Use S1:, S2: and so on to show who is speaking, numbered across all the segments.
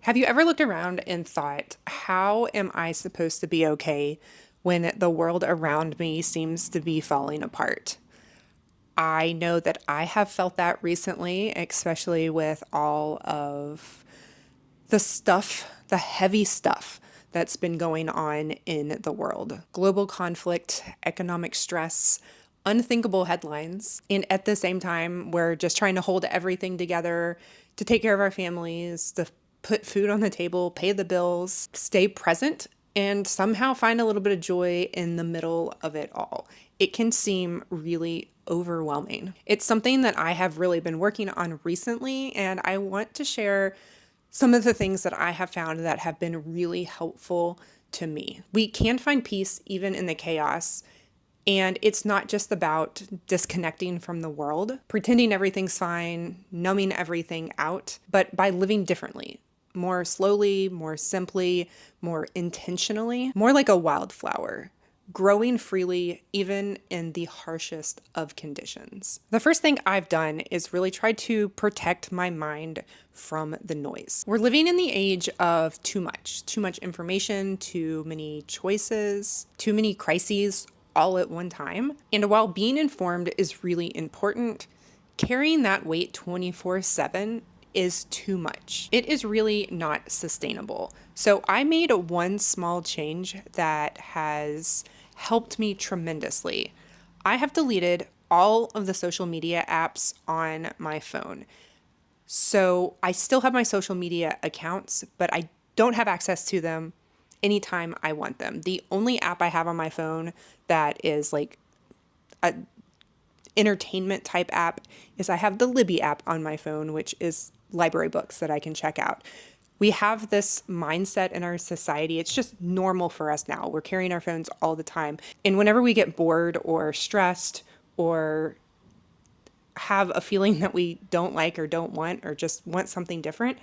S1: Have you ever looked around and thought, how am I supposed to be okay when the world around me seems to be falling apart? I know that I have felt that recently, especially with all of the stuff, the heavy stuff that's been going on in the world. Global conflict, economic stress, unthinkable headlines. And at the same time, we're just trying to hold everything together to take care of our families, to put food on the table, pay the bills, stay present, and somehow find a little bit of joy in the middle of it all. It can seem really overwhelming. It's something that I have really been working on recently, and I want to share some of the things that I have found that have been really helpful to me. We can find peace even in the chaos. And it's not just about disconnecting from the world, pretending everything's fine, numbing everything out, but by living differently, more slowly, more simply, more intentionally, more like a wildflower, growing freely even in the harshest of conditions. The first thing I've done is really try to protect my mind from the noise. We're living in the age of too much information, too many choices, too many crises all at one time. And while being informed is really important, carrying that weight 24/7 is too much. It is really not sustainable. So I made one small change that has helped me tremendously. I have deleted all of the social media apps on my phone. So I still have my social media accounts, but I don't have access to them anytime I want them. The only app I have on my phone that is like a entertainment type app is I have the Libby app on my phone, which is library books that I can check out. We have this mindset in our society. It's just normal for us now. We're carrying our phones all the time. And whenever we get bored or stressed or have a feeling that we don't like or don't want or just want something different,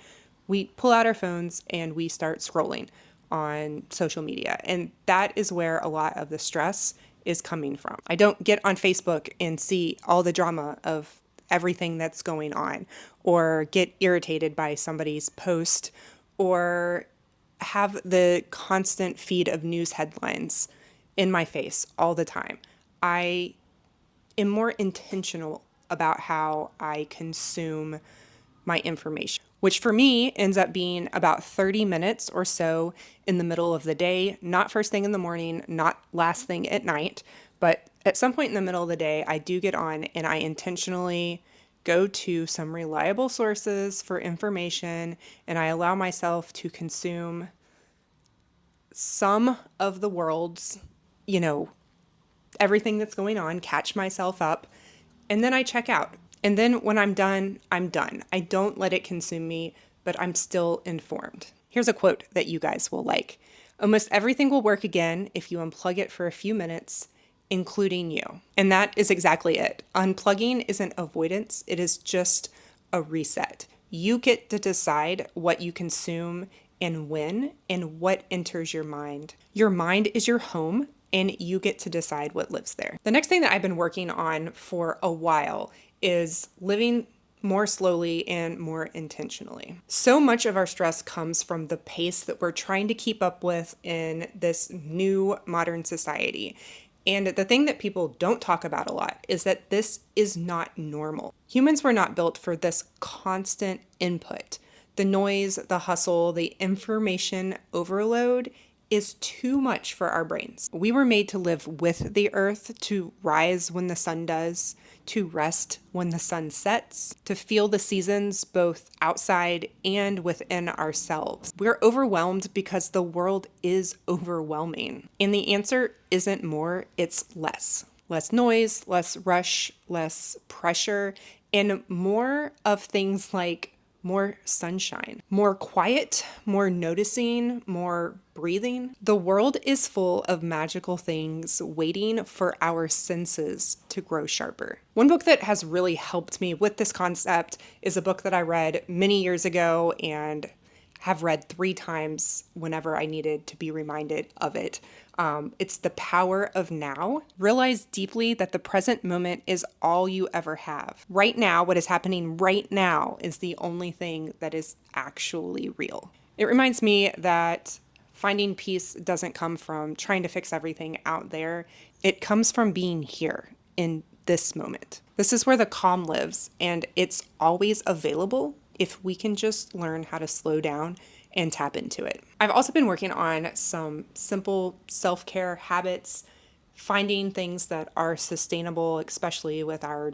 S1: we pull out our phones and we start scrolling on social media. And that is where a lot of the stress is coming from. I don't get on Facebook and see all the drama of everything that's going on or get irritated by somebody's post or have the constant feed of news headlines in my face all the time. I am more intentional about how I consume my information, which for me ends up being about 30 minutes or so in the middle of the day, not first thing in the morning, not last thing at night, but at some point in the middle of the day, I do get on and I intentionally go to some reliable sources for information and I allow myself to consume some of the world's, everything that's going on, catch myself up, and then I check out. And then when I'm done, I'm done. I don't let it consume me, but I'm still informed. Here's a quote that you guys will like. Almost everything will work again if you unplug it for a few minutes, including you. And that is exactly it. Unplugging isn't avoidance. It is just a reset. You get to decide what you consume and when and what enters your mind. Your mind is your home and you get to decide what lives there. The next thing that I've been working on for a while is living more slowly and more intentionally. So much of our stress comes from the pace that we're trying to keep up with in this new modern society. And the thing that people don't talk about a lot is that this is not normal. Humans were not built for this constant input. The noise, the hustle, the information overload is too much for our brains. We were made to live with the earth, to rise when the sun does, to rest when the sun sets, to feel the seasons both outside and within ourselves. We're overwhelmed because the world is overwhelming. And the answer isn't more, it's less. Less noise, less rush, less pressure, and more of things like more sunshine, more quiet, more noticing, more breathing. The world is full of magical things waiting for our senses to grow sharper. One book that has really helped me with this concept is a book that I read many years ago and have read 3 times whenever I needed to be reminded of it. It's The Power of Now. Realize deeply that the present moment is all you ever have. Right now, what is happening right now is the only thing that is actually real. It reminds me that finding peace doesn't come from trying to fix everything out there. It comes from being here in this moment. This is where the calm lives, and it's always available if we can just learn how to slow down and tap into it. I've also been working on some simple self care habits, finding things that are sustainable, especially with our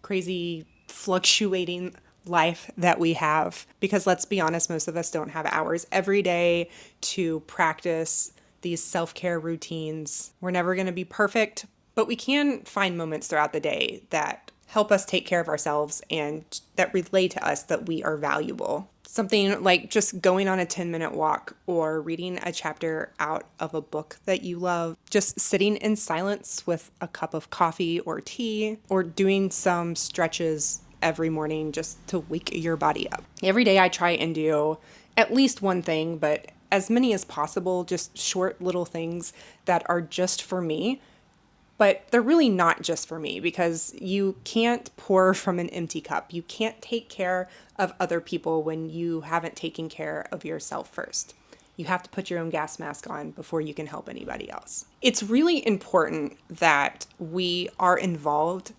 S1: crazy fluctuating life that we have. Because let's be honest, most of us don't have hours every day to practice these self care routines. We're never going to be perfect, but we can find moments throughout the day that help us take care of ourselves and that relay to us that we are valuable. Something like just going on a 10-minute walk or reading a chapter out of a book that you love, just sitting in silence with a cup of coffee or tea, or doing some stretches every morning just to wake your body up. Every day I try and do at least one thing, but as many as possible, just short little things that are just for me. But they're really not just for me, because you can't pour from an empty cup. You can't take care of other people when you haven't taken care of yourself first. You have to put your own gas mask on before you can help anybody else. It's really important that we are involved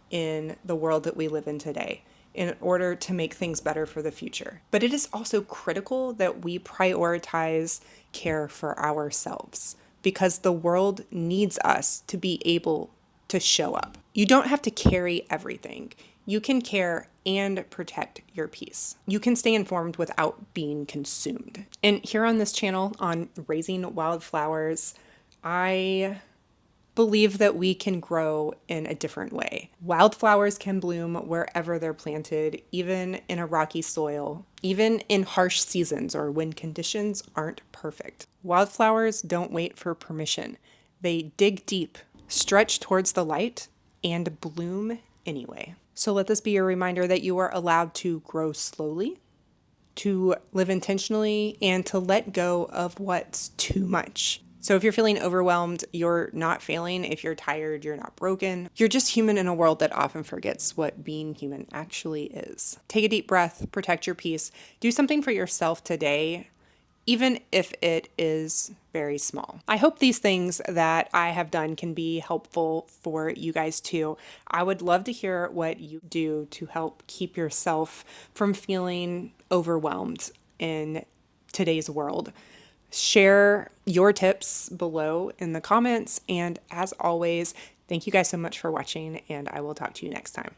S1: in the world that we live in today in order to make things better for the future. But it is also critical that we prioritize care for ourselves, because the world needs us to be able to show up. You don't have to carry everything. You can care and protect your peace. You can stay informed without being consumed. And here on this channel on Raising Wildflowers, I believe that we can grow in a different way. Wildflowers can bloom wherever they're planted, even in a rocky soil, even in harsh seasons or when conditions aren't perfect. Wildflowers don't wait for permission. They dig deep, stretch towards the light, and bloom anyway. So let this be a reminder that you are allowed to grow slowly, to live intentionally, and to let go of what's too much. So if you're feeling overwhelmed, you're not failing. If you're tired, you're not broken. You're just human in a world that often forgets what being human actually is. Take a deep breath, protect your peace, do something for yourself today, even if it is very small. I hope these things that I have done can be helpful for you guys too. I would love to hear what you do to help keep yourself from feeling overwhelmed in today's world. Share your tips below in the comments. And as always, thank you guys so much for watching, and I will talk to you next time.